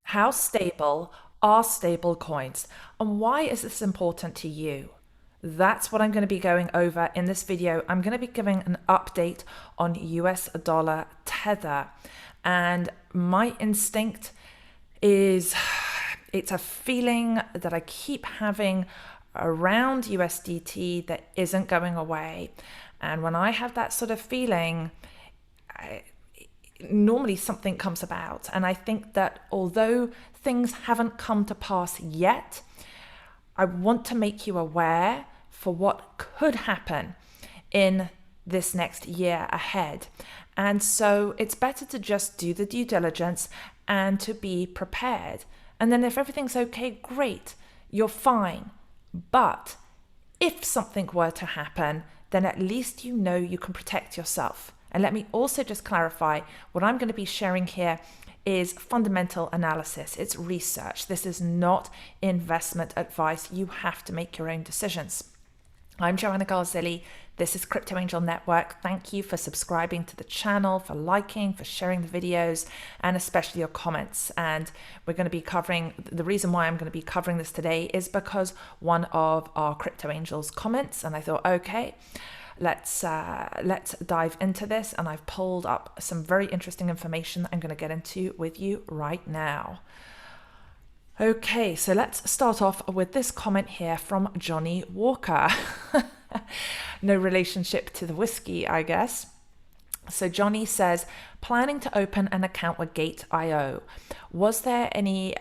How stable are stable coins? And why is this important to you? That's what I'm going to be going over in this video. I'm going to be giving an update on US dollar Tether. And my instinct is it's a feeling that I keep having around USDT that isn't going away. And when I have that sort of feeling, normally something comes about. And I think that although things haven't come to pass yet, I want to make you aware for what could happen in this next year ahead. And so it's better to just do the due diligence and to be prepared. And then if everything's okay, great, you're fine. But if something were to happen, then at least you know you can protect yourself. And let me also just clarify, what I'm going to be sharing here is fundamental analysis. It's research. This is not investment advice. You have to make your own decisions. I'm Joanna Garzilli. This is Crypto Angel Network. Thank you for subscribing to the channel, for liking, for sharing the videos, and especially your comments. And we're going to be covering, the reason why I'm going to be covering this today is because one of our Crypto Angels comments, and I thought, okay, let's dive into this. And I've pulled up some very interesting information that I'm going to get into with you right now. Okay, so let's start off with this comment here from Johnny Walker. No relationship to the whiskey, I guess. So Johnny says, planning to open an account with Gate.io. Was there any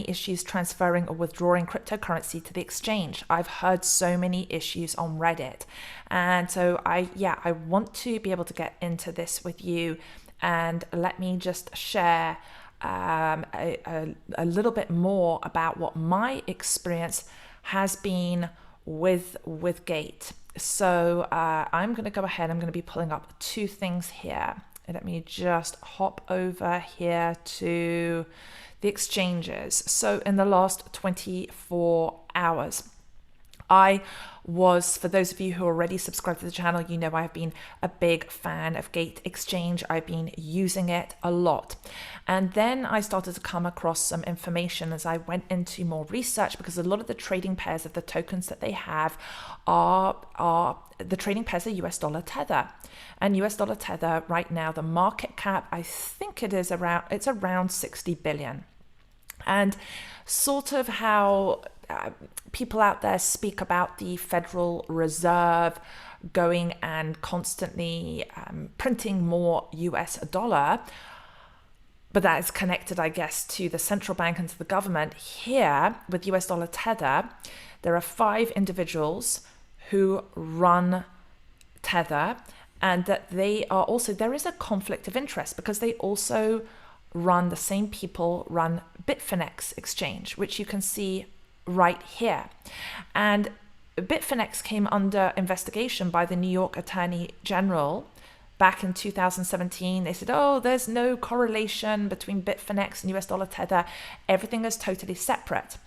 issues transferring or withdrawing cryptocurrency to the exchange? I've heard so many issues on Reddit. And so I want to be able to get into this with you, and let me just share a little bit more about what my experience has been with Gate. So I'm going to go ahead. I'm going to be pulling up two things here. Let me just hop over here to the exchanges. So in the last 24 hours, I was, for those of you who already subscribed to the channel, you know I've been a big fan of Gate Exchange. I've been using it a lot. And then I started to come across some information as I went into more research, because a lot of the trading pairs of the tokens that they have are the trading pairs are US dollar Tether. And US dollar Tether right now, the market cap, I think it's around 60 billion. And sort of how people out there speak about the Federal Reserve going and constantly printing more US dollar, but that is connected, I guess, to the central bank and to the government. Here, with US dollar Tether, there are 5 individuals who run Tether, and that they are also, there is a conflict of interest, because they also the same people run Bitfinex Exchange, which you can see right here. And Bitfinex came under investigation by the New York Attorney General back in 2017. They said, oh, there's no correlation between Bitfinex and US dollar Tether. Everything is totally separate.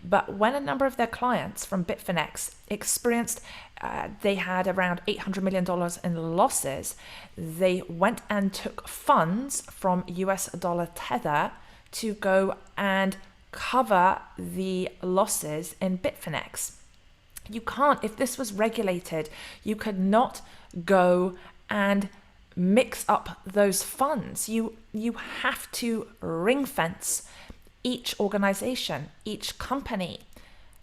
But when a number of their clients from Bitfinex experienced, they had around $800 million in losses, they went and took funds from US dollar Tether to go and cover the losses in Bitfinex. You can't, if this was regulated, you could not go and mix up those funds. You have to ring fence each organization, each company.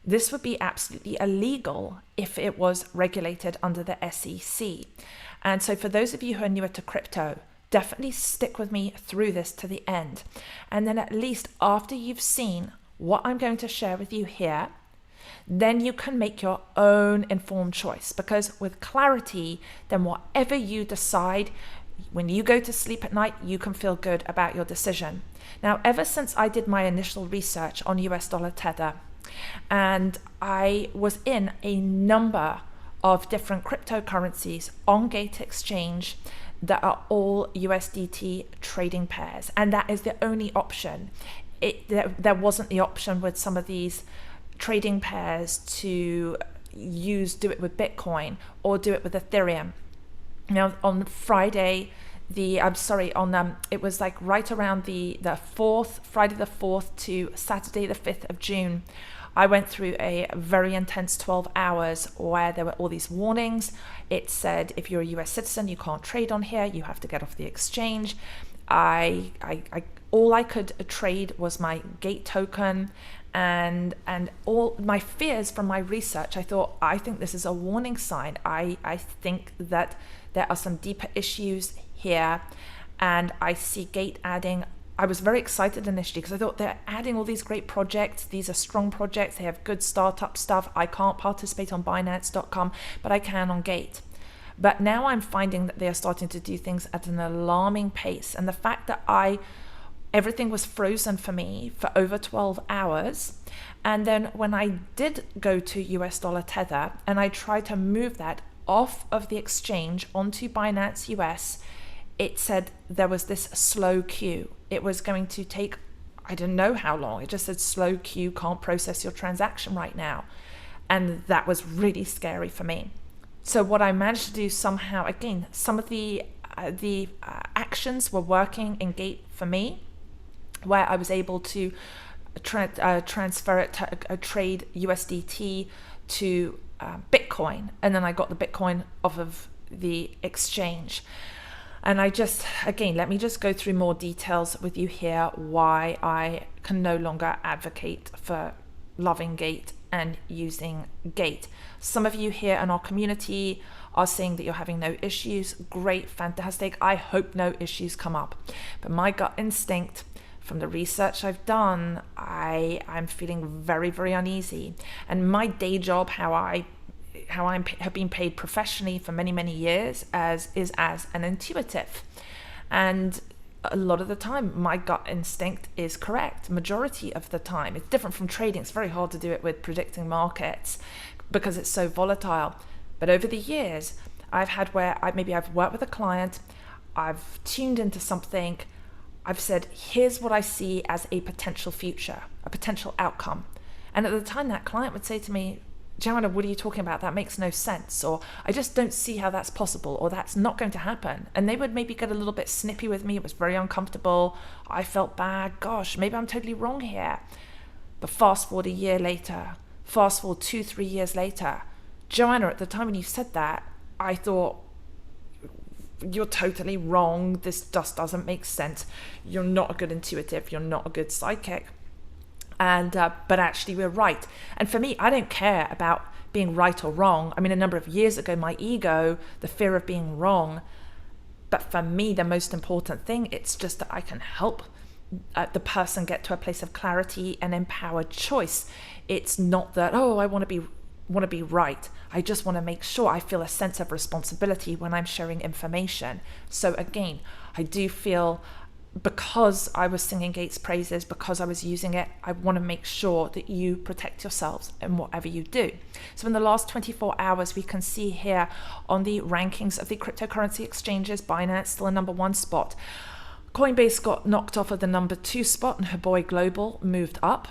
This would be absolutely illegal if it was regulated under the SEC. And so for those of you who are newer to crypto, definitely stick with me through this to the end. And then at least after you've seen what I'm going to share with you here, then you can make your own informed choice. Because with clarity, then whatever you decide, when you go to sleep at night, you can feel good about your decision. Now, ever since I did my initial research on US dollar Tether, and I was in a number of different cryptocurrencies on Gate Exchange that are all USDT trading pairs, and that is the only option. There wasn't the option with some of these trading pairs to do it with Bitcoin or do it with Ethereum. Now, on Friday, it was like right around the 4th, Friday the 4th to Saturday the 5th of June. I went through a very intense 12 hours where there were all these warnings. It said, if you're a US citizen, you can't trade on here. You have to get off the exchange. All I could trade was my Gate token, and all my fears from my research. I think this is a warning sign. I think that there are some deeper issues here, and I see Gate adding. I was very excited initially because I thought they're adding all these great projects. These are strong projects. They have good startup stuff. I can't participate on Binance.com, but I can on Gate. But now I'm finding that they are starting to do things at an alarming pace. And the fact that everything was frozen for me for over 12 hours. And then when I did go to US dollar Tether and I tried to move that off of the exchange onto Binance US, it said there was this slow queue. It was going to take, I don't know how long. It just said slow queue, can't process your transaction right now. And that was really scary for me. So what I managed to do somehow, again, some of the actions were working in Gate for me, where I was able to transfer it to trade USDT to Bitcoin, and then I got the Bitcoin off of the exchange. And let me just go through more details with you here why I can no longer advocate for loving Gate and using Gate. Some of you here in our community are saying that you're having no issues. Great, fantastic. I hope no issues come up. But my gut instinct from the research I've done, I'm feeling very, very uneasy. And my day job, how I have been paid professionally for many, many years as an intuitive. And a lot of the time, my gut instinct is correct. Majority of the time. It's different from trading. It's very hard to do it with predicting markets because it's so volatile. But over the years, I've had where I've worked with a client, I've tuned into something, I've said, here's what I see as a potential future, a potential outcome. And at the time, that client would say to me, Joanna, what are you talking about? That makes no sense. Or I just don't see how that's possible, or that's not going to happen. And they would maybe get a little bit snippy with me. It was very uncomfortable. I felt bad. Gosh, maybe I'm totally wrong here. But fast forward a year later, fast forward 2-3 years later, Joanna, at the time when you said that, I thought, you're totally wrong. This just doesn't make sense. You're not a good intuitive. You're not a good psychic. And but actually we're right. And for me, I don't care about being right or wrong. I mean, a number of years ago, my ego, the fear of being wrong. But for me, the most important thing, it's just that I can help the person get to a place of clarity and empowered choice. It's not that, I want to be right. I just want to make sure I feel a sense of responsibility when I'm sharing information. So again, I do feel, because I was singing Gates praises, because I was using it, I want to make sure that you protect yourselves in whatever you do. So in the last 24 hours, we can see here on the rankings of the cryptocurrency exchanges, Binance still a number 1 spot. Coinbase got knocked off of the number 2 spot, and her boy Global moved up.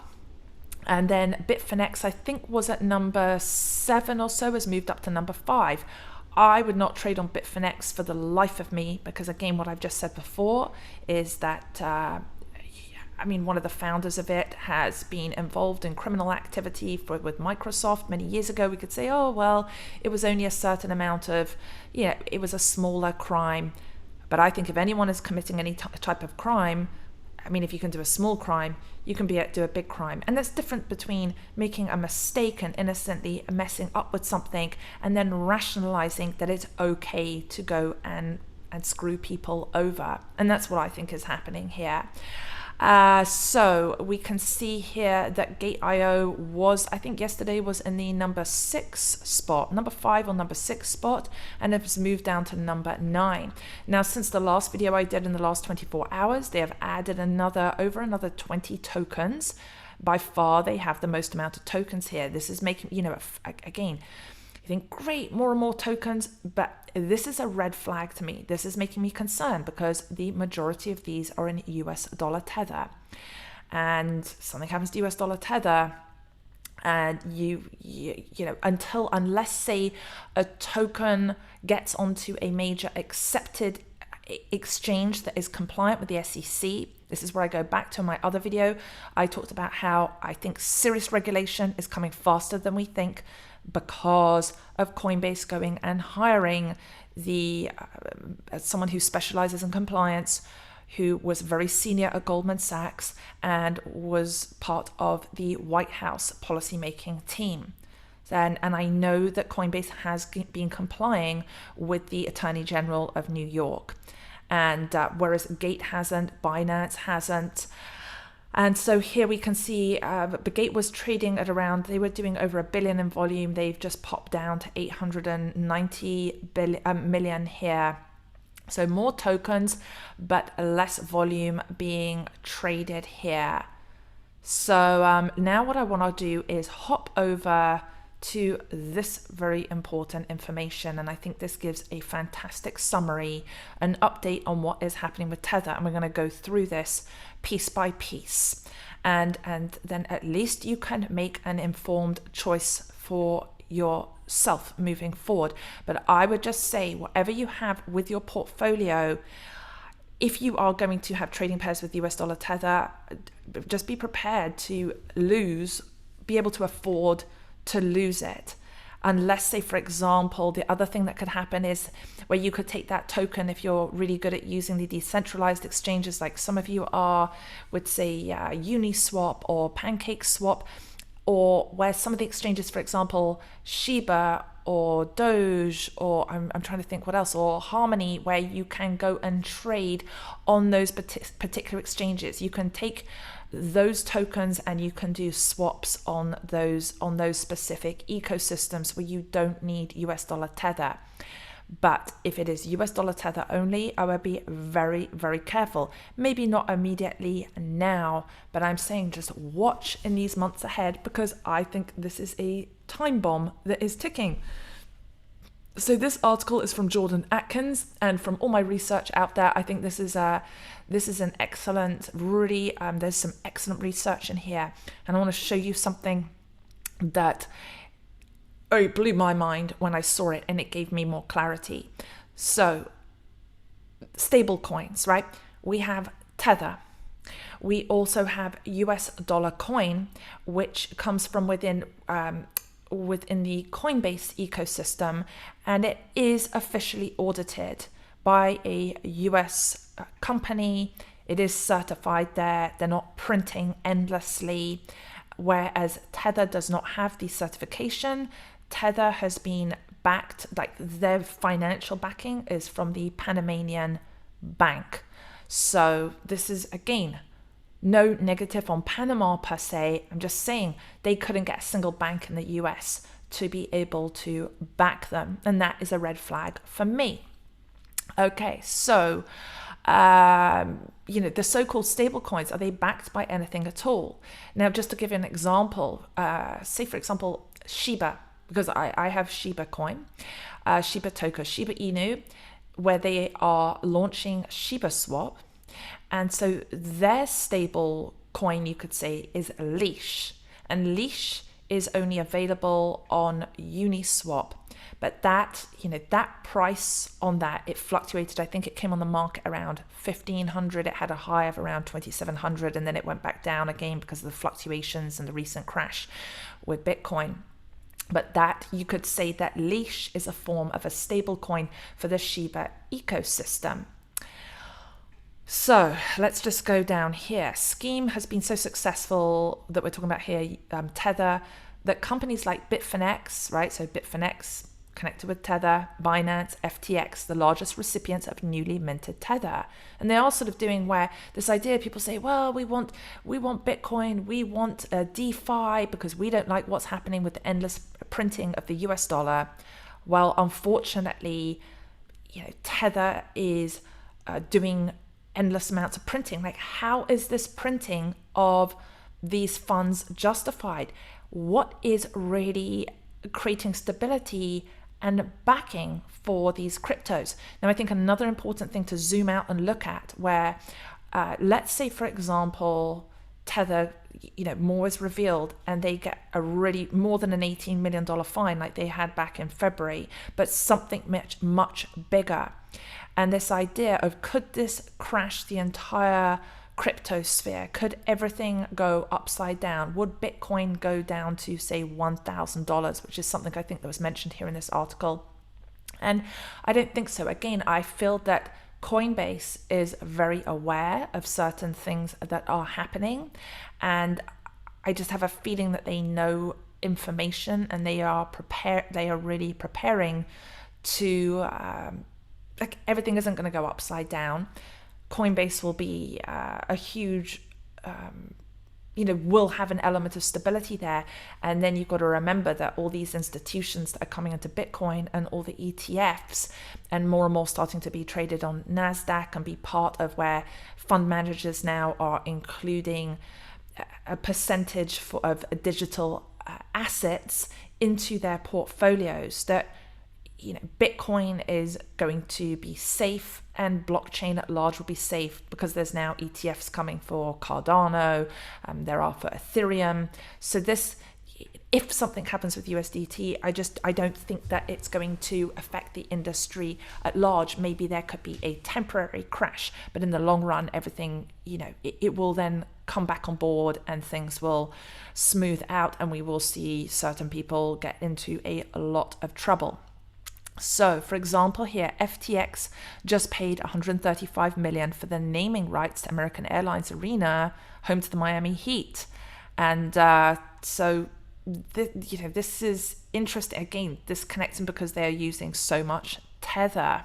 And then Bitfinex, I think, was at number 7 or so, has moved up to number 5. I would not trade on Bitfinex for the life of me, because again, what I've just said before is that, one of the founders of it has been involved in criminal activity with Microsoft many years ago. We could say, it was only a certain amount of, it was a smaller crime. But I think if anyone is committing any type of crime, if you can do a small crime, you can do a big crime. And that's different between making a mistake and innocently messing up with something and then rationalizing that it's okay to go and screw people over. And that's what I think is happening here. So we can see here that Gate.io was, I think yesterday was in the number 6 spot, number 5 or number 6 spot, and it has moved down to number 9. Now, since the last video I did in the last 24 hours, they have added over another 20 tokens. By far, they have the most amount of tokens here. This is making, again, you think, great, more and more tokens, but this is a red flag to me. This is making me concerned because the majority of these are in US dollar Tether. And something happens to US dollar Tether, and unless say a token gets onto a major accepted exchange that is compliant with the SEC. This is where I go back to my other video. I talked about how I think serious regulation is coming faster than we think because of Coinbase going and hiring someone who specializes in compliance, who was very senior at Goldman Sachs and was part of the White House policymaking team. And I know that Coinbase has been complying with the Attorney General of New York. And whereas Gate hasn't, Binance hasn't. And so here we can see the Gate was trading at around, they were doing over $1 billion in volume. They've just popped down to 890 million here. So more tokens, but less volume being traded here. So now what I want to do is hop over to this very important information, and I think this gives a fantastic summary, an update on what is happening with Tether, and we're going to go through this piece by piece, and then at least you can make an informed choice for yourself moving forward. But I would just say, whatever you have with your portfolio, if you are going to have trading pairs with US dollar Tether, just be prepared to be able to afford to lose it. Unless, say, for example, the other thing that could happen is where you could take that token, if you're really good at using the decentralized exchanges like some of you are, with, say, Uniswap or PancakeSwap, or where some of the exchanges, for example, Shiba or Doge, or I'm trying to think what else, or Harmony, where you can go and trade on those particular exchanges. You can take those tokens and you can do swaps on those specific ecosystems where you don't need US dollar Tether. But if it is US dollar Tether only, I would be very, very careful. Maybe not immediately now, but I'm saying just watch in these months ahead, because I think this is a time bomb that is ticking. So this article is from Jordan Atkins, and from all my research out there, I think this is an excellent, really, there's some excellent research in here. And I want to show you something that it blew my mind when I saw it, and it gave me more clarity. So, stable coins, right? We have Tether. We also have US dollar coin, which comes from within the Coinbase ecosystem, and it is officially audited by a US company. It is certified there. They're not printing endlessly, whereas Tether does not have the certification. Tether has been backed, like their financial backing is from the Panamanian Bank. So this is, again, no negative on Panama per se. I'm just saying they couldn't get a single bank in the US to be able to back them. And that is a red flag for me. Okay, so, the so-called stablecoins, are they backed by anything at all? Now, just to give you an example, say, for example, Shiba, because I have Shiba coin, Shiba token, Shiba Inu, where they are launching Shiba Swap. And so their stable coin, you could say, is Leash. And Leash is only available on Uniswap. But that price on that, it fluctuated. I think it came on the market around 1,500. It had a high of around 2,700, and then it went back down again because of the fluctuations and the recent crash with Bitcoin. But that, you could say that Leash is a form of a stable coin for the Shiba ecosystem. So let's just go down here. Scheme has been so successful that we're talking about here, Tether, that companies like Bitfinex, right? So Bitfinex connected with Tether, Binance, FTX, the largest recipients of newly minted Tether. And they are sort of doing where this idea, people say, well, we want Bitcoin, we want DeFi because we don't like what's happening with the endless printing of the US dollar. Well, unfortunately, Tether is doing endless amounts of printing. Like, how is this printing of these funds justified? What is really creating stability and backing for these cryptos? Now, I think another important thing to zoom out and look at, where let's say, for example, Tether, more is revealed and they get a really more than an $18 million fine like they had back in February, but something much, much bigger. And this idea of, could this crash the entire crypto sphere? Could everything go upside down? Would Bitcoin go down to, say, $1,000, which is something I think that was mentioned here in this article? And I don't think so. Again, I feel that Coinbase is very aware of certain things that are happening, and I just have a feeling that they know information and they are prepared. They are really preparing to like, everything isn't going to go upside down. Coinbase will be a huge will have an element of stability there. And then you've got to remember that all these institutions that are coming into Bitcoin and all the ETFs and more starting to be traded on NASDAQ and be part of where fund managers now are including a percentage of digital assets into their portfolios, that Bitcoin is going to be safe and blockchain at large will be safe because there's now ETFs coming for Cardano, there are for Ethereum. So this, if something happens with USDT, I don't think that it's going to affect the industry at large. Maybe there could be a temporary crash, but in the long run, everything, it will then come back on board and things will smooth out and we will see certain people get into a lot of trouble. So, for example, here, FTX just paid $135 million for the naming rights to American Airlines Arena, home to the Miami Heat. And this is interesting. Again, this connects them because they are using so much Tether.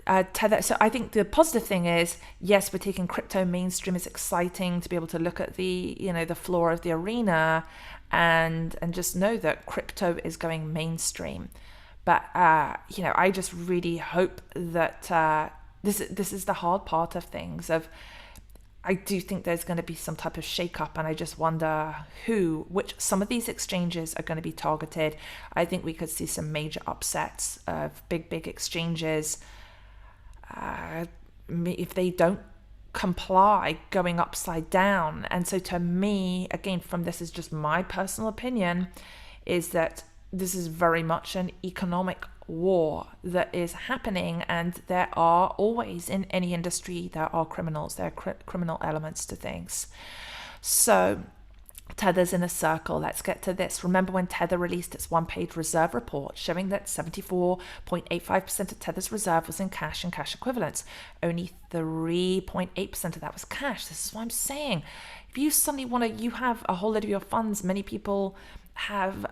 So I think the positive thing is, yes, we're taking crypto mainstream. It's exciting to be able to look at the floor of the arena and just know that crypto is going mainstream. But, I just really hope that this is the hard part of things. I do think there's going to be some type of shake-up, and I just wonder which some of these exchanges are going to be targeted. I think we could see some major upsets of big exchanges if they don't comply, going upside down. And so to me, again, from this is just my personal opinion, is that this is very much an economic war that is happening, and there are always, in any industry, there are criminals, there are criminal elements to things. So Tether's in a circle. Let's get to this. Remember when Tether released its one-page reserve report showing that 74.85% of Tether's reserve was in cash and cash equivalents. Only 3.8% of that was cash. This is what I'm saying. If you suddenly you have a whole lot of your funds, many people have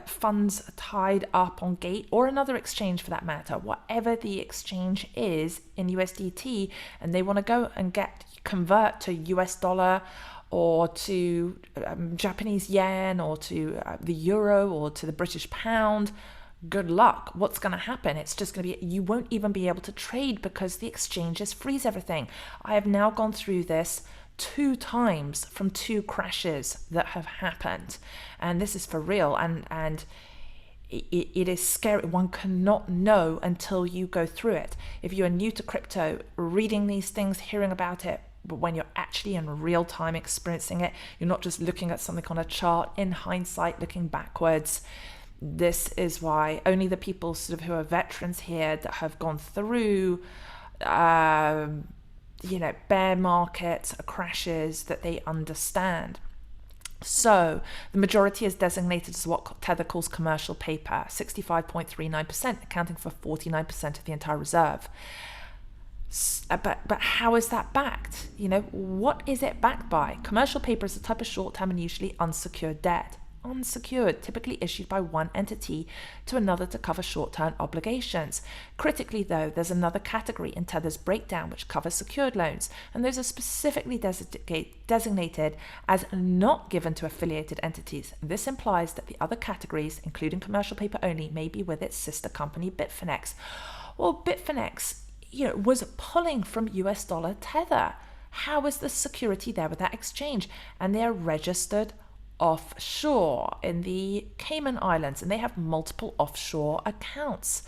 funds tied up on Gate or another exchange for that matter, whatever the exchange is in USDT, and they want to go and convert to US dollar or to Japanese yen or to the euro or to the British pound. Good luck. What's going to happen? It's just going to be, you won't even be able to trade because the exchanges freeze everything. I have now gone through this 2 times from 2 crashes that have happened, and this is for real, and it is scary. One cannot know until you go through it. If you are new to crypto, reading these things, hearing about it, but when you're actually in real time experiencing it, you're not just looking at something on a chart in hindsight, looking backwards. This is why only the people sort of who are veterans here that have gone through bear markets, crashes, that they understand. So the majority is designated as what Tether calls commercial paper, 65.39%, accounting for 49% of the entire reserve. But how is that backed? What is it backed by? Commercial paper is a type of short-term and usually unsecured debt. Unsecured, typically issued by one entity to another to cover short-term obligations. Critically, though, there's another category in Tether's breakdown which covers secured loans, and those are specifically designated as not given to affiliated entities. This implies that the other categories, including commercial paper only, may be with its sister company Bitfinex. Well, Bitfinex, was pulling from US dollar Tether. How is the security there with that exchange? And they are registered offshore in the Cayman Islands, and they have multiple offshore accounts.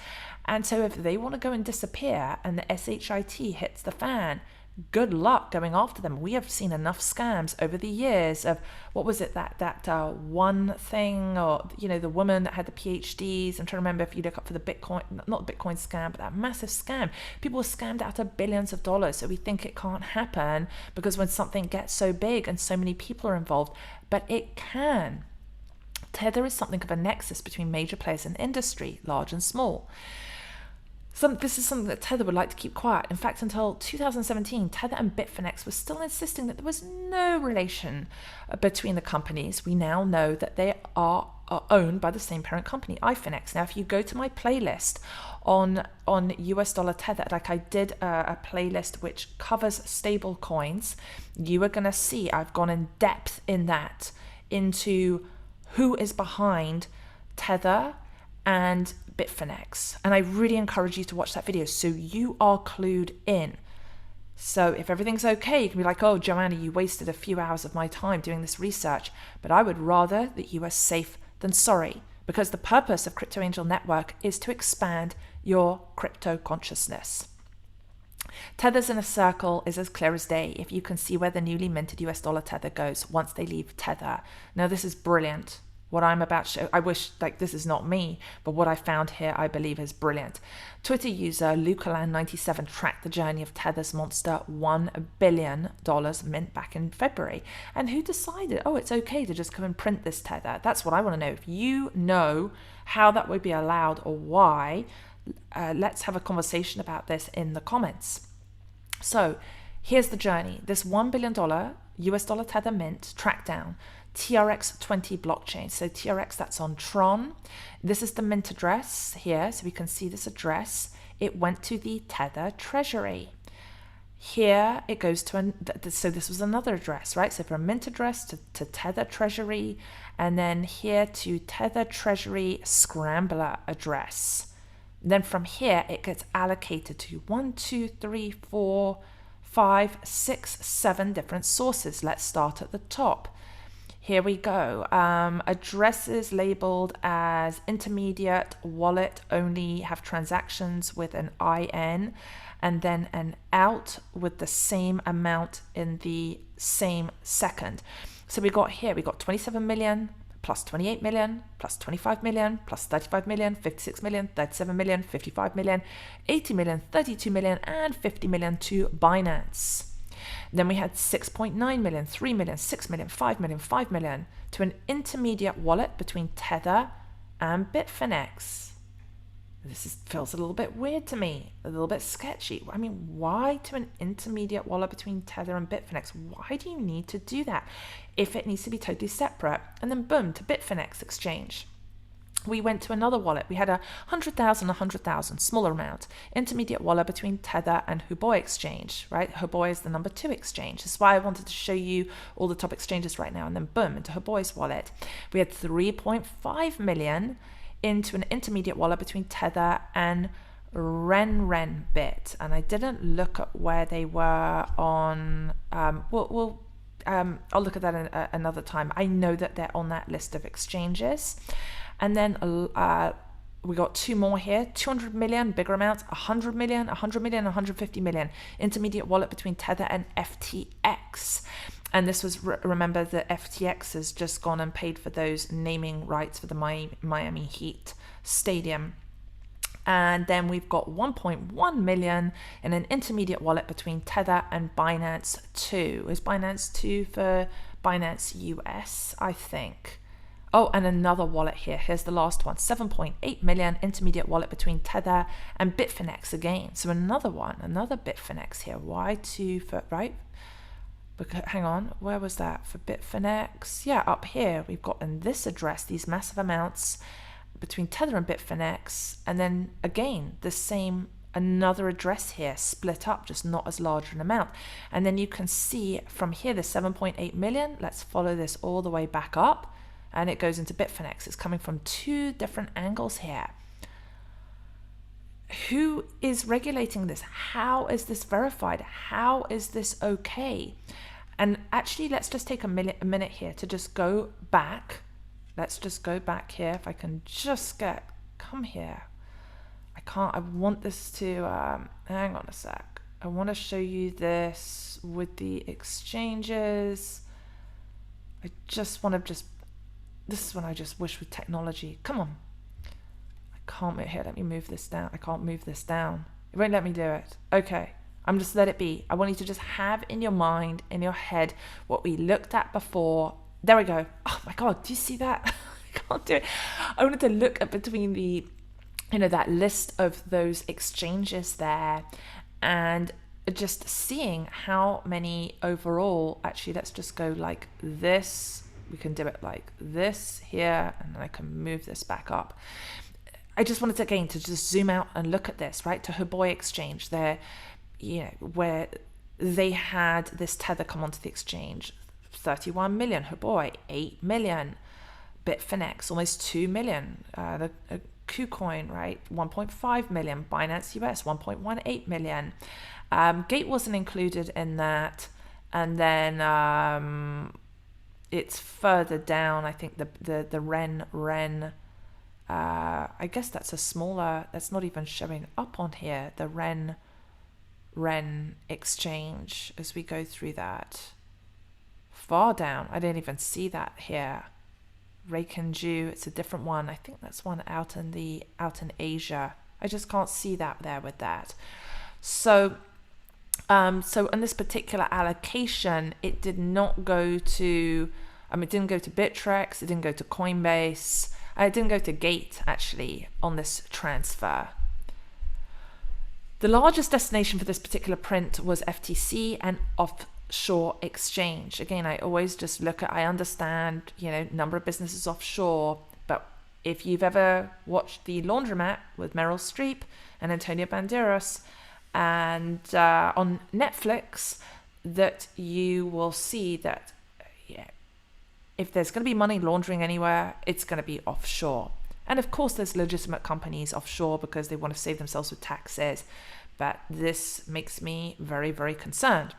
And so if they want to go and disappear and the SHIT hits the fan, good luck going after them. We have seen enough scams over the years of, what was it, that one thing, or, you know, the woman that had the PhDs. I'm trying to remember, if you look up for the Bitcoin, not the Bitcoin scam, but that massive scam. People were scammed out of billions of dollars. So we think it can't happen because when something gets so big and so many people are involved, but it can. Tether is something of a nexus between major players in the industry, large and small. This is something that Tether would like to keep quiet. In fact, until 2017, Tether and Bitfinex were still insisting that there was no relation between the companies. We now know that they are owned by the same parent company, Ifinex. Now, if you go to my playlist on US dollar Tether, like I did a playlist which covers stable coins, you are going to see I've gone in depth in that, into who is behind Tether and Bitfinex. And I really encourage you to watch that video so you are clued in. So if everything's okay, you can be like, oh, Joanna, you wasted a few hours of my time doing this research. But I would rather that you are safe than sorry, because the purpose of Crypto Angel Network is to expand your crypto consciousness. Tether's inner circle is as clear as day if you can see where the newly minted US dollar Tether goes once they leave Tether. Now, this is brilliant. What I'm about to show, I wish, like, this is not me, but what I found here I believe is brilliant. Twitter user Lucaland97 tracked the journey of Tether's monster $1 billion mint back in February. And who decided, oh, it's okay to just come and print this Tether? That's what I want to know. If you know how that would be allowed or why, let's have a conversation about this in the comments. So here's the journey. This $1 billion US dollar Tether mint tracked down TRX20 blockchain. So TRX, that's on Tron. This is the mint address here. So we can see this address. It went to the Tether treasury. Here it goes to, so this was another address, right? So from mint address to Tether treasury, and then here to Tether treasury scrambler address. Then from here, it gets allocated to 1, 2, 3, 4, 5, 6, 7 different sources. Let's start at the top. Here we go. Addresses labeled as intermediate wallet only have transactions with an IN, and then an out with the same amount in the same second. So we got 27 million, plus 28 million, plus 25 million, plus 35 million, 56 million, 37 million, 55 million, 80 million, 32 million, and 50 million to Binance. Then we had 6.9 million, 3 million, 6 million, 5 million, 5 million to an intermediate wallet between Tether and Bitfinex. This feels a little bit weird to me, a little bit sketchy. I mean, why to an intermediate wallet between Tether and Bitfinex? Why do you need to do that if it needs to be totally separate? And then boom, to Bitfinex Exchange. We went to another wallet. We had 100,000, smaller amount. Intermediate wallet between Tether and Huobi Exchange, right? Huobi is the number 2 exchange. That's why I wanted to show you all the top exchanges right now. And then boom, into Huobi's wallet. We had 3.5 million into an intermediate wallet between Tether and Renrenbit. And I didn't look at where they were on, I'll look at that another time. I know that they're on that list of exchanges. And then we got 2 more here, 200 million, bigger amounts, 100 million, 100 million, 150 million. Intermediate wallet between Tether and FTX. And this was, remember, the FTX has just gone and paid for those naming rights for the Miami Heat Stadium. And then we've got 1.1 million in an intermediate wallet between Tether and Binance 2. Is Binance 2 for Binance US, I think. Oh, and another wallet here. Here's the last one. 7.8 million intermediate wallet between Tether and Bitfinex again. So another one, another Bitfinex here. Y2 for, right? Hang on, where was that for Bitfinex? Yeah, up here. We've got in this address these massive amounts between Tether and Bitfinex. And then again, the same, another address here, split up, just not as large an amount. And then you can see from here, the 7.8 million. Let's follow this all the way back up. And it goes into Bitfinex. It's coming from 2 different angles here. Who is regulating this? How is this verified? How is this okay? And actually, let's just take a minute here to just go back. Let's just go back here. If I can just come here. I want this to, hang on a sec. I want to show you this with the exchanges. I just want to this is when I just wish with technology. Come on. I can't move here. Let me move this down. I can't move this down. It won't let me do it. Okay. I'm just let it be. I want you to just have in your mind, in your head, what we looked at before. There we go. Oh my God. Do you see that? I can't do it. I wanted to look at between the, that list of those exchanges there and just seeing how many overall. Actually, let's just go like this. We can do it like this here, and then I can move this back up. I just wanted to just zoom out and look at this, right? To Huboy Exchange there, where they had this Tether come onto the exchange, 31 million, Huboy, 8 million, Bitfinex, almost 2 million, the KuCoin, right, 1.5 million, Binance US, 1.18 million. Gate wasn't included in that, and then it's further down. I think the Ren. I guess that's a smaller. That's not even showing up on here. The Ren exchange. As we go through that, far down. I didn't even see that here. Rakenju. It's a different one. I think that's one out in Asia. I just can't see that there with that. So on this particular allocation, it did not go to. It didn't go to Bittrex. It didn't go to Coinbase. It didn't go to Gate, actually, on this transfer. The largest destination for this particular print was FTC and offshore exchange. Again, I always just I understand, number of businesses offshore, but if you've ever watched The Laundromat with Meryl Streep and Antonio Banderas and on Netflix, that you will see that, if there's going to be money laundering anywhere, it's going to be offshore. And of course, there's legitimate companies offshore because they want to save themselves with taxes. But this makes me very, very concerned.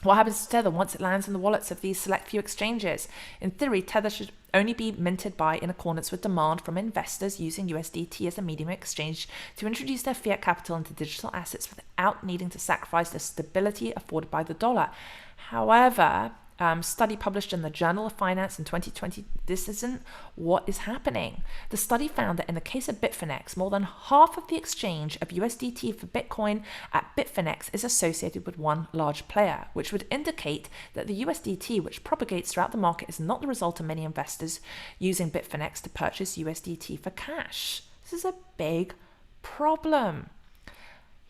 What happens to Tether once it lands in the wallets of these select few exchanges? In theory, Tether should only be minted by in accordance with demand from investors using USDT as a medium exchange to introduce their fiat capital into digital assets without needing to sacrifice the stability afforded by the dollar. However, study published in the Journal of Finance in 2020, this isn't what is happening. The study found that in the case of Bitfinex, more than half of the exchange of USDT for Bitcoin at Bitfinex is associated with one large player, which would indicate that the USDT which propagates throughout the market is not the result of many investors using Bitfinex to purchase USDT for cash. This is a big problem.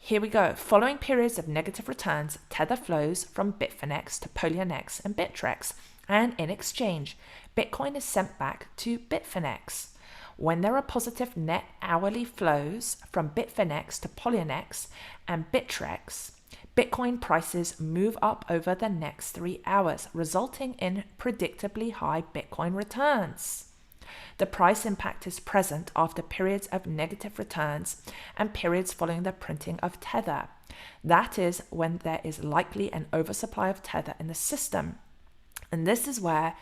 Here we go. Following periods of negative returns, Tether flows from Bitfinex to Poloniex and Bittrex, and in exchange, Bitcoin is sent back to Bitfinex. When there are positive net hourly flows from Bitfinex to Poloniex and Bittrex, Bitcoin prices move up over the next 3 hours, resulting in predictably high Bitcoin returns. The price impact is present after periods of negative returns and periods following the printing of Tether. That is when there is likely an oversupply of Tether in the system. And this is where,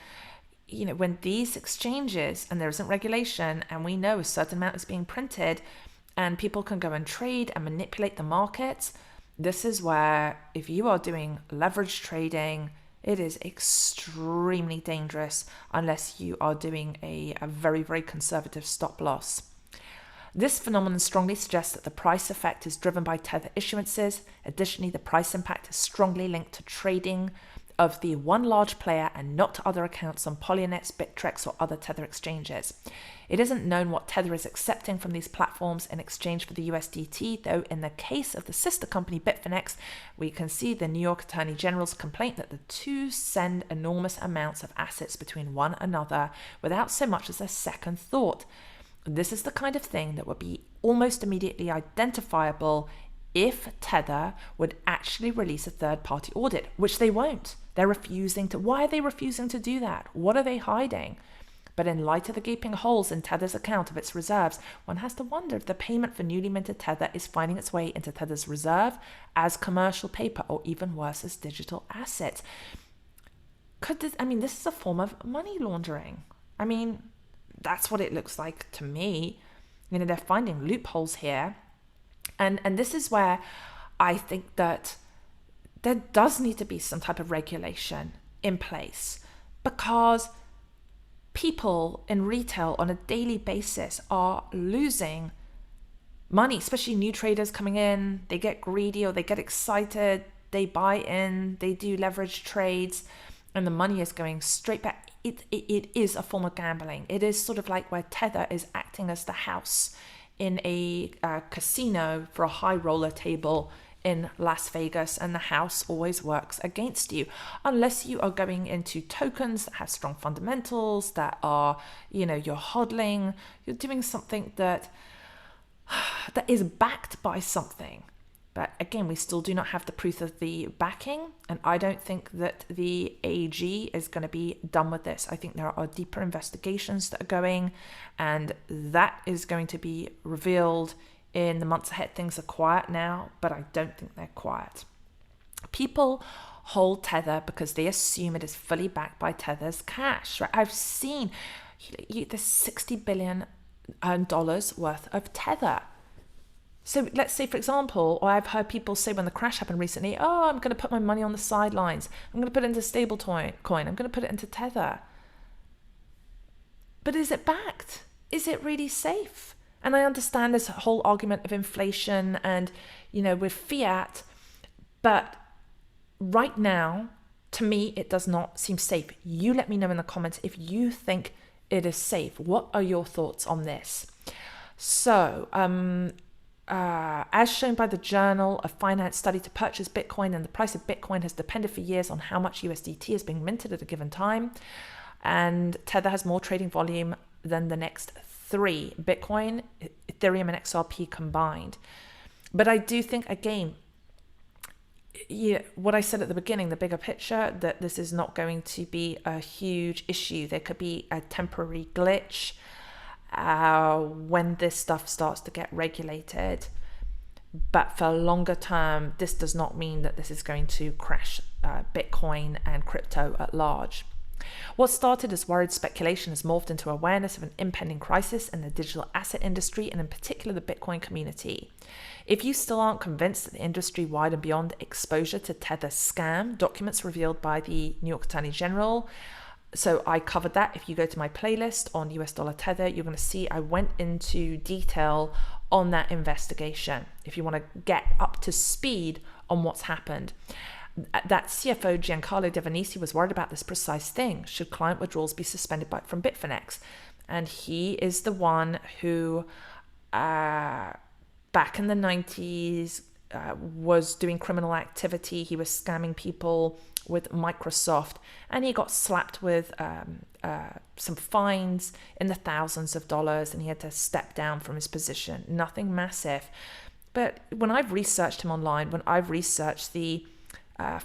when these exchanges, and there isn't regulation, and we know a certain amount is being printed, and people can go and trade and manipulate the markets, this is where, if you are doing leverage trading, it is extremely dangerous unless you are doing a very, very conservative stop loss. This phenomenon strongly suggests that the price effect is driven by Tether issuances. Additionally, the price impact is strongly linked to trading of the one large player and not to other accounts on Poloniex, Bittrex, or other Tether exchanges. It isn't known what Tether is accepting from these platforms in exchange for the USDT, though in the case of the sister company Bitfinex, we can see the New York Attorney General's complaint that the two send enormous amounts of assets between one another without so much as a second thought. This is the kind of thing that would be almost immediately identifiable if Tether would actually release a third-party audit, which they won't. They're refusing to. Why are they refusing to do that? What are they hiding? But in light of the gaping holes in Tether's account of its reserves, one has to wonder if the payment for newly minted Tether is finding its way into Tether's reserve as commercial paper, or even worse, as digital assets. This is a form of money laundering. That's what it looks like to me. They're finding loopholes here. And this is where I think that there does need to be some type of regulation in place, because people in retail on a daily basis are losing money, especially new traders coming in. They get greedy or they get excited, they buy in, they do leverage trades, and the money is going straight back. It is a form of gambling. It is sort of like where Tether is acting as the house in a casino for a high roller table in Las Vegas, and the house always works against you unless you are going into tokens that have strong fundamentals, that are, you're hodling, you're doing something that is backed by something. But again, we still do not have the proof of the backing, and I don't think that the AG is going to be done with this. I think there are deeper investigations that are going, and that is going to be revealed in the months ahead. Things are quiet now, but I don't think they're quiet. People hold Tether because they assume it is fully backed by Tether's cash. Right? I've seen there's $60 billion worth of Tether. So let's say, for example, or I've heard people say when the crash happened recently, I'm going to put my money on the sidelines. I'm going to put it into Stablecoin. I'm going to put it into Tether. But is it backed? Is it really safe? And I understand this whole argument of inflation and, with fiat. But right now, to me, it does not seem safe. You let me know in the comments if you think it is safe. What are your thoughts on this? So, as shown by the Journal of Finance study to purchase Bitcoin, and the price of Bitcoin has depended for years on how much USDT is being minted at a given time. And Tether has more trading volume than the next three, Bitcoin, Ethereum, and XRP combined. But I do think, again, what I said at the beginning, the bigger picture, that this is not going to be a huge issue. There could be a temporary glitch when this stuff starts to get regulated, but for longer term, this does not mean that this is going to crash Bitcoin and crypto at large. What started as worried speculation has morphed into awareness of an impending crisis in the digital asset industry, and in particular the Bitcoin community. If you still aren't convinced that the industry-wide and beyond exposure to Tether scam, documents revealed by the New York Attorney General, so I covered that. If you go to my playlist on US dollar Tether, you're going to see I went into detail on that investigation if you want to get up to speed on what's happened. That CFO Giancarlo Devanisi was worried about this precise thing. Should client withdrawals be suspended from Bitfinex? And he is the one who, back in the 90s, was doing criminal activity. He was scamming people with Microsoft, and he got slapped with some fines in the thousands of dollars, and he had to step down from his position. Nothing massive. But when I've researched him online, when I've researched the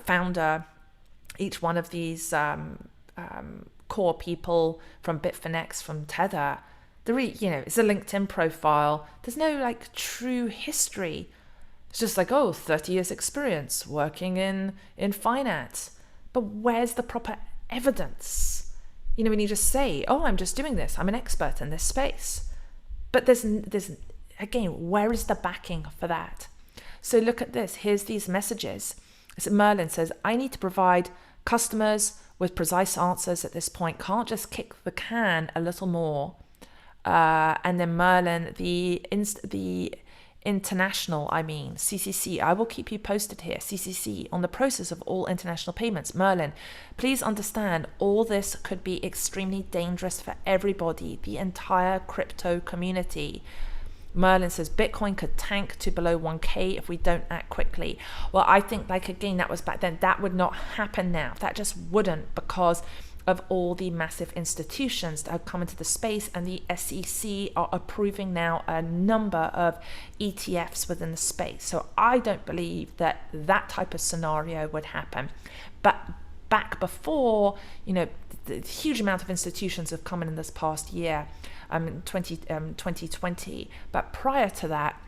founder, each one of these core people from Bitfinex, from Tether, it's a LinkedIn profile. There's no true history. It's just 30 years experience working in finance. But where's the proper evidence? When you just say, I'm just doing this, I'm an expert in this space. But there's again, where is the backing for that? So look at this. Here's these messages. Merlin says, I need to provide customers with precise answers at this point. Can't just kick the can a little more. And then Merlin, the international, CCC, I will keep you posted here, CCC, on the process of all international payments. Merlin, please understand, all this could be extremely dangerous for everybody, the entire crypto community. Merlin says Bitcoin could tank to below 1K if we don't act quickly. Well, I think again, that was back then. That would not happen now. That just wouldn't, because of all the massive institutions that have come into the space, and the SEC are approving now a number of ETFs within the space. So I don't believe that type of scenario would happen. But back before, the huge amount of institutions have come in this past year, 2020. But prior to that,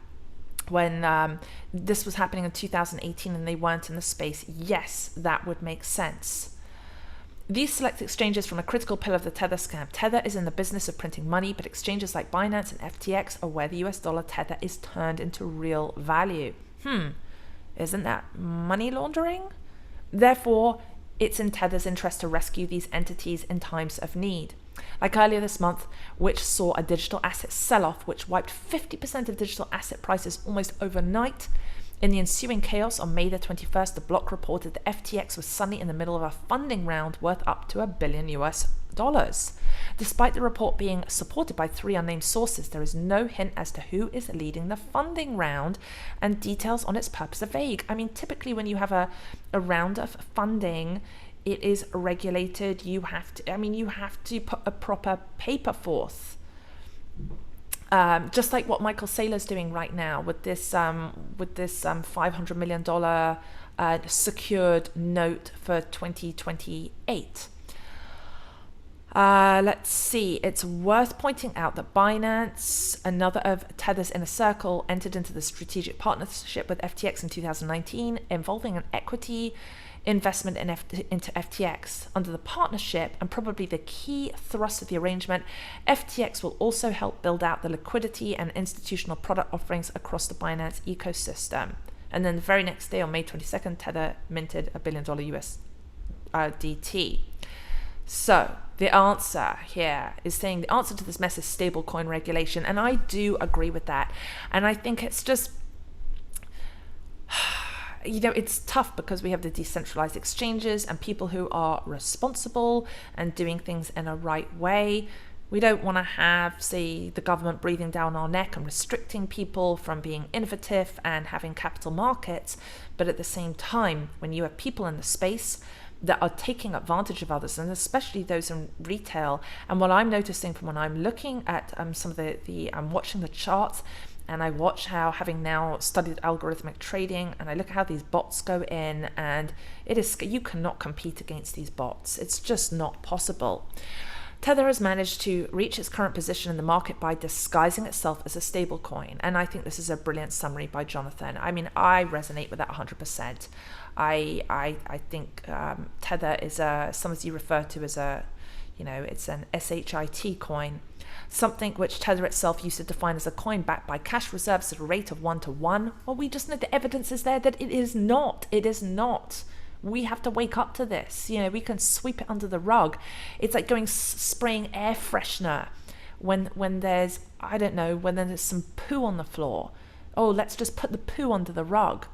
when this was happening in 2018 and they weren't in the space, yes, that would make sense. These select exchanges form a critical pillar of the Tether scam. Tether is in the business of printing money, but exchanges like Binance and FTX are where the US dollar Tether is turned into real value. Isn't that money laundering? Therefore, it's in Tether's interest to rescue these entities in times of need. Like earlier this month, which saw a digital asset sell-off, which wiped 50% of digital asset prices almost overnight. In the ensuing chaos on May the 21st, the block reported that FTX was suddenly in the middle of a funding round worth up to $1 billion US. Despite the report being supported by 3 unnamed sources, there is no hint as to who is leading the funding round, and details on its purpose are vague. I mean, typically when you have a round of funding, it is regulated. You have to put a proper paper forth. Just like what Michael Saylor's doing right now with this $500 million secured note for 2028. Let's see. It's worth pointing out that Binance, another of Tether's inner circle, entered into the strategic partnership with FTX in 2019, involving an equity investment into FTX. Under the partnership, and probably the key thrust of the arrangement, FTX will also help build out the liquidity and institutional product offerings across the Binance ecosystem. And then the very next day, on May 22nd, Tether minted $1 billion USDT. So the answer here is saying the answer to this mess is stablecoin regulation, and I do agree with that. And I think it's just, it's tough because we have the decentralized exchanges and people who are responsible and doing things in a right way. We don't want to have, say, the government breathing down our neck and restricting people from being innovative and having capital markets. But at the same time, when you have people in the space that are taking advantage of others, and especially those in retail, and what I'm noticing from when I'm looking at some of I'm watching the charts, and I watch how, having now studied algorithmic trading, and I look at how these bots go in, and you cannot compete against these bots. It's just not possible. Tether has managed to reach its current position in the market by disguising itself as a stablecoin, and I think this is a brilliant summary by Jonathan. I mean, I resonate with that 100%. I think Tether is some as you refer to as it's an SHIT coin, something which Tether itself used to define as a coin backed by cash reserves at a rate of 1-to-1. Well, we just know the evidence is there that it is not. It is not. We have to wake up to this. We can sweep it under the rug. It's like spraying air freshener when there's, when there's some poo on the floor. Oh, let's just put the poo under the rug.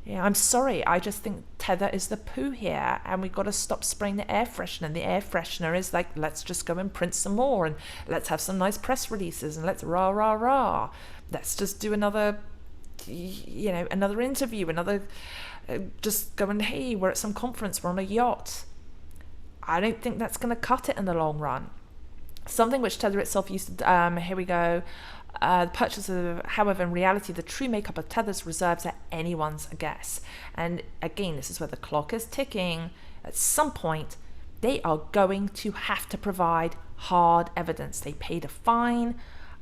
Yeah, I'm sorry. I just think Tether is the poo here, and we've got to stop spraying the air freshener. The air freshener is like, let's just go and print some more, and let's have some nice press releases, and let's rah, rah, rah. Let's just do another interview, just going, hey, we're at some conference, we're on a yacht. I don't think that's going to cut it in the long run. Something which Tether itself used to, the purchase of, however, in reality, the true makeup of Tether's reserves are anyone's guess. And again, this is where the clock is ticking. At some point, they are going to have to provide hard evidence. They paid a fine,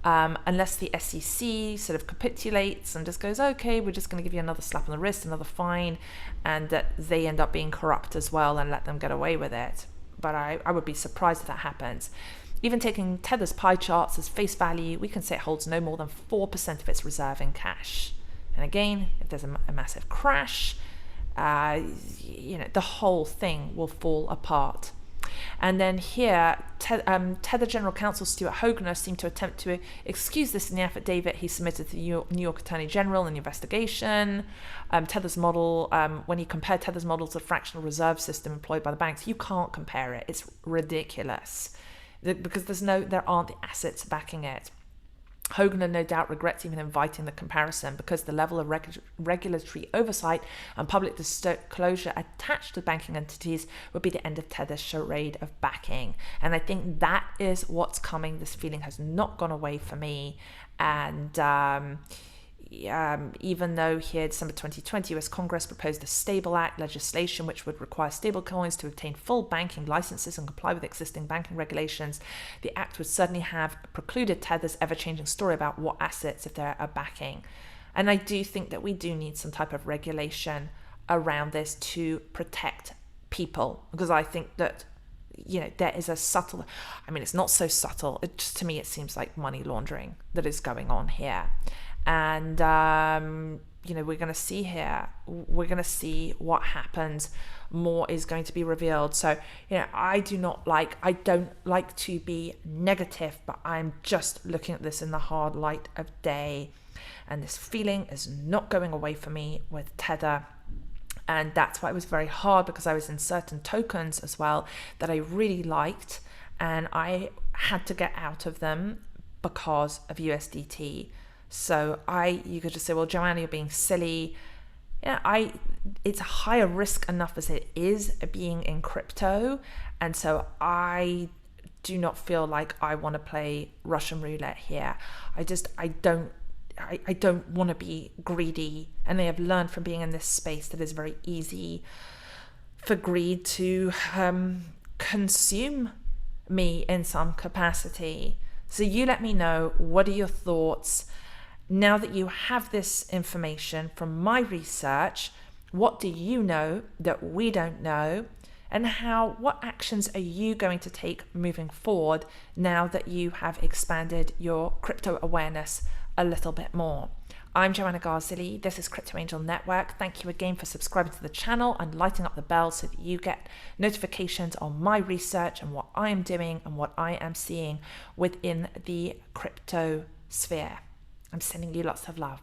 unless the SEC sort of capitulates and just goes, okay, we're just going to give you another slap on the wrist, another fine, and that they end up being corrupt as well and let them get away with it. But I would be surprised if that happens. Even taking Tether's pie charts as face value, we can say it holds no more than 4% of its reserve in cash. And again, if there's a massive crash, the whole thing will fall apart. And then here, Tether General Counsel Stuart Hoagner seemed to attempt to excuse this in the affidavit he submitted to the New York Attorney General in the investigation. Tether's model, when he compared Tether's model to the fractional reserve system employed by the banks, you can't compare it. It's ridiculous because there aren't the assets backing it. Hoagner no doubt regrets even inviting the comparison because the level of regulatory oversight and public disclosure attached to banking entities would be the end of Tether's charade of backing. And I think that is what's coming. This feeling has not gone away for me. And even though here, December 2020, US Congress proposed the Stable Act legislation, which would require stablecoins to obtain full banking licenses and comply with existing banking regulations, the act would certainly have precluded Tether's ever-changing story about what assets if there are backing. And I do think that we do need some type of regulation around this to protect people, because I think that there is a subtle, it's not so subtle, to me it seems like money laundering that is going on here. And, we're going to see here. We're going to see what happens. More is going to be revealed. So, I don't like to be negative, but I'm just looking at this in the hard light of day. And this feeling is not going away for me with Tether. And that's why it was very hard, because I was in certain tokens as well that I really liked, and I had to get out of them because of USDT. So you could just say, well, Joanna, you're being silly. It's higher risk enough as it is being in crypto. And so I do not feel like I want to play Russian roulette here. I don't want to be greedy. And I have learned from being in this space that it's very easy for greed to consume me in some capacity. So you let me know, what are your thoughts? Now that you have this information from my research, what do you know that we don't know? And what actions are you going to take moving forward now that you have expanded your crypto awareness a little bit more? I'm Joanna Garzilli. This is Crypto Angel Network. Thank you again for subscribing to the channel and lighting up the bell so that you get notifications on my research and what I am doing and what I am seeing within the crypto sphere. I'm sending you lots of love.